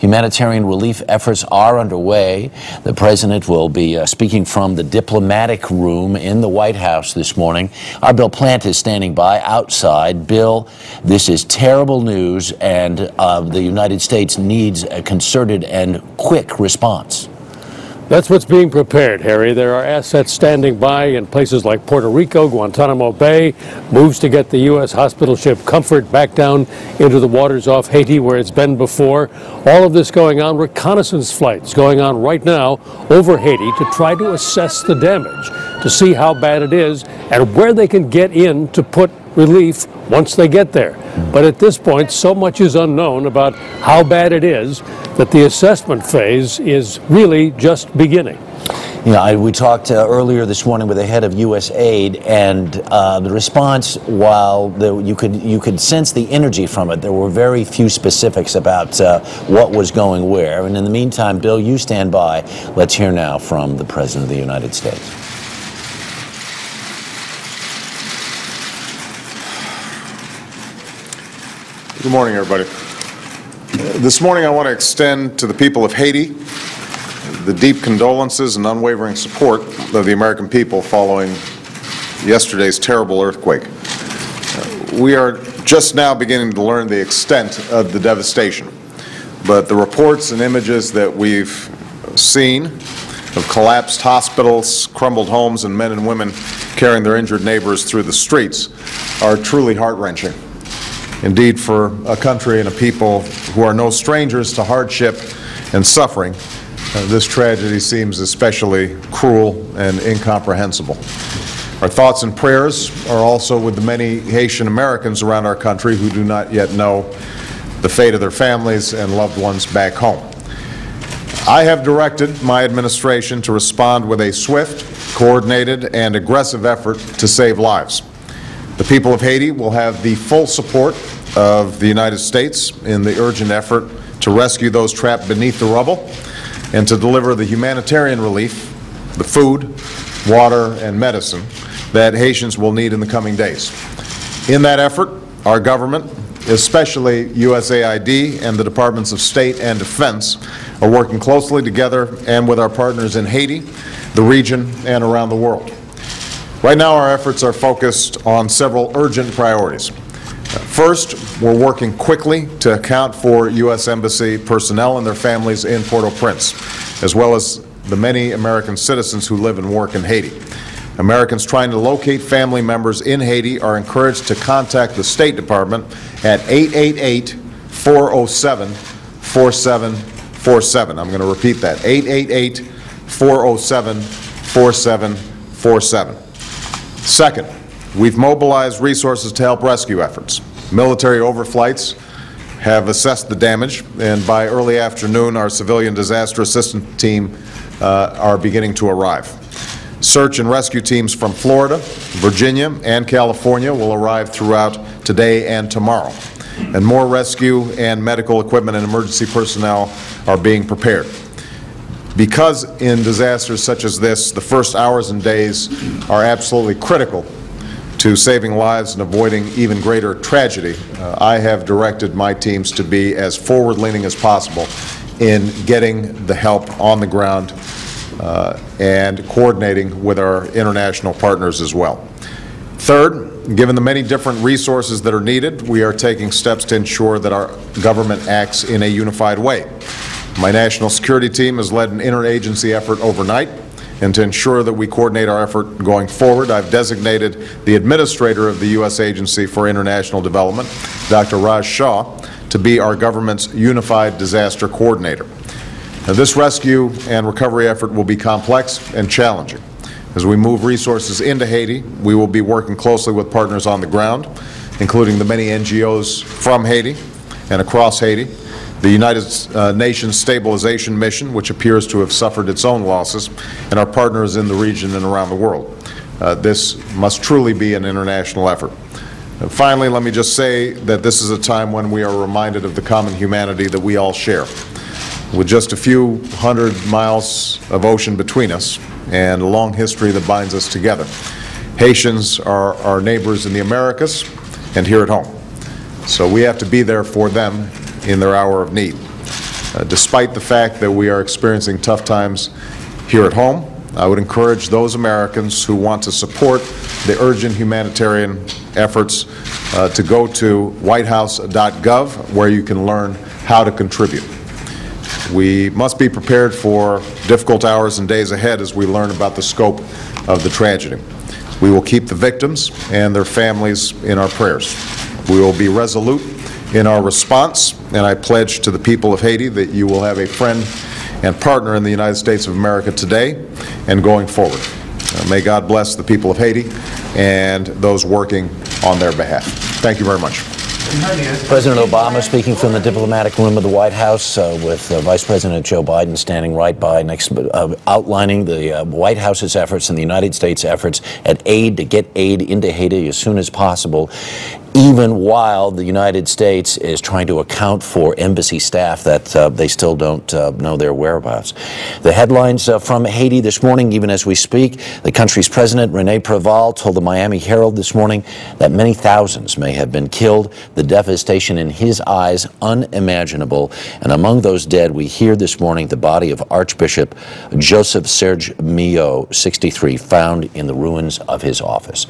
Humanitarian relief efforts are underway. The president will be speaking from the diplomatic room in the White House this morning. Our Bill Plant is standing by outside. Bill, this is terrible news, and the United States needs a concerted and quick response. That's what's being prepared, Harry. There are assets standing by in places like Puerto Rico, Guantanamo Bay, moves to get the U.S. hospital ship Comfort back down into the waters off Haiti where it's been before. All of this going on, reconnaissance flights going on right now over Haiti to try to assess the damage, to see how bad it is and where they can get in to put relief once they get there. But at this point, so much is unknown about how bad it is that the assessment phase is really just beginning. Yeah, we talked earlier this morning with the head of USAID, and the response, while you could sense the energy from it, there were very few specifics about what was going where. And in the meantime, Bill, you stand by. Let's hear now from the President of the United States. Good morning, everybody. This morning I want to extend to the people of Haiti the deep condolences and unwavering support of the American people following yesterday's terrible earthquake. We are just now beginning to learn the extent of the devastation, but the reports and images that we've seen of collapsed hospitals, crumbled homes, and men and women carrying their injured neighbors through the streets are truly heart-wrenching. Indeed, for a country and a people who are no strangers to hardship and suffering, this tragedy seems especially cruel and incomprehensible. Our thoughts and prayers are also with the many Haitian Americans around our country who do not yet know the fate of their families and loved ones back home. I have directed my administration to respond with a swift, coordinated, and aggressive effort to save lives. The people of Haiti will have the full support of the United States in the urgent effort to rescue those trapped beneath the rubble and to deliver the humanitarian relief, the food, water, and medicine that Haitians will need in the coming days. In that effort, our government, especially USAID and the Departments of State and Defense, are working closely together and with our partners in Haiti, the region, and around the world. Right now, our efforts are focused on several urgent priorities. First, we're working quickly to account for U.S. Embassy personnel and their families in Port-au-Prince, as well as the many American citizens who live and work in Haiti. Americans trying to locate family members in Haiti are encouraged to contact the State Department at 888-407-4747. I'm going to repeat that, 888-407-4747. Second, we've mobilized resources to help rescue efforts. Military overflights have assessed the damage, and by early afternoon, our civilian disaster assistance team are beginning to arrive. Search and rescue teams from Florida, Virginia, and California will arrive throughout today and tomorrow. And more rescue and medical equipment and emergency personnel are being prepared. Because in disasters such as this, the first hours and days are absolutely critical to saving lives and avoiding even greater tragedy, I have directed my teams to be as forward-leaning as possible in getting the help on the ground and coordinating with our international partners as well. Third, given the many different resources that are needed, we are taking steps to ensure that our government acts in a unified way. My national security team has led an interagency effort overnight, and to ensure that we coordinate our effort going forward, I've designated the administrator of the U.S. Agency for International Development, Dr. Raj Shah, to be our government's unified disaster coordinator. Now, this rescue and recovery effort will be complex and challenging. As we move resources into Haiti, we will be working closely with partners on the ground, including the many NGOs from Haiti and across Haiti, the United Nations Stabilization Mission, which appears to have suffered its own losses, and our partners in the region and around the world. This must truly be an international effort. And finally, let me just say that this is a time when we are reminded of the common humanity that we all share. With just a few hundred miles of ocean between us and a long history that binds us together, Haitians are our neighbors in the Americas and here at home. So we have to be there for them in their hour of need. Despite the fact that we are experiencing tough times here at home, I would encourage those Americans who want to support the urgent humanitarian efforts to go to whitehouse.gov, where you can learn how to contribute. We must be prepared for difficult hours and days ahead as we learn about the scope of the tragedy. We will keep the victims and their families in our prayers. We will be resolute in our response, and I pledge to the people of Haiti that you will have a friend and partner in the United States of America today and going forward. May God bless the people of Haiti and those working on their behalf. Thank you very much. President Obama speaking from the diplomatic room of the White House with Vice President Joe Biden standing right by next, outlining the White House's efforts and the United States' efforts to get aid into Haiti as soon as possible, even while the United States is trying to account for embassy staff that they still don't know their whereabouts. The headlines from Haiti this morning, even as we speak, the country's president, Rene Preval, told the Miami Herald this morning that many thousands may have been killed, the devastation in his eyes unimaginable. And among those dead, we hear this morning the body of Archbishop Joseph Serge Millot, 63, found in the ruins of his office.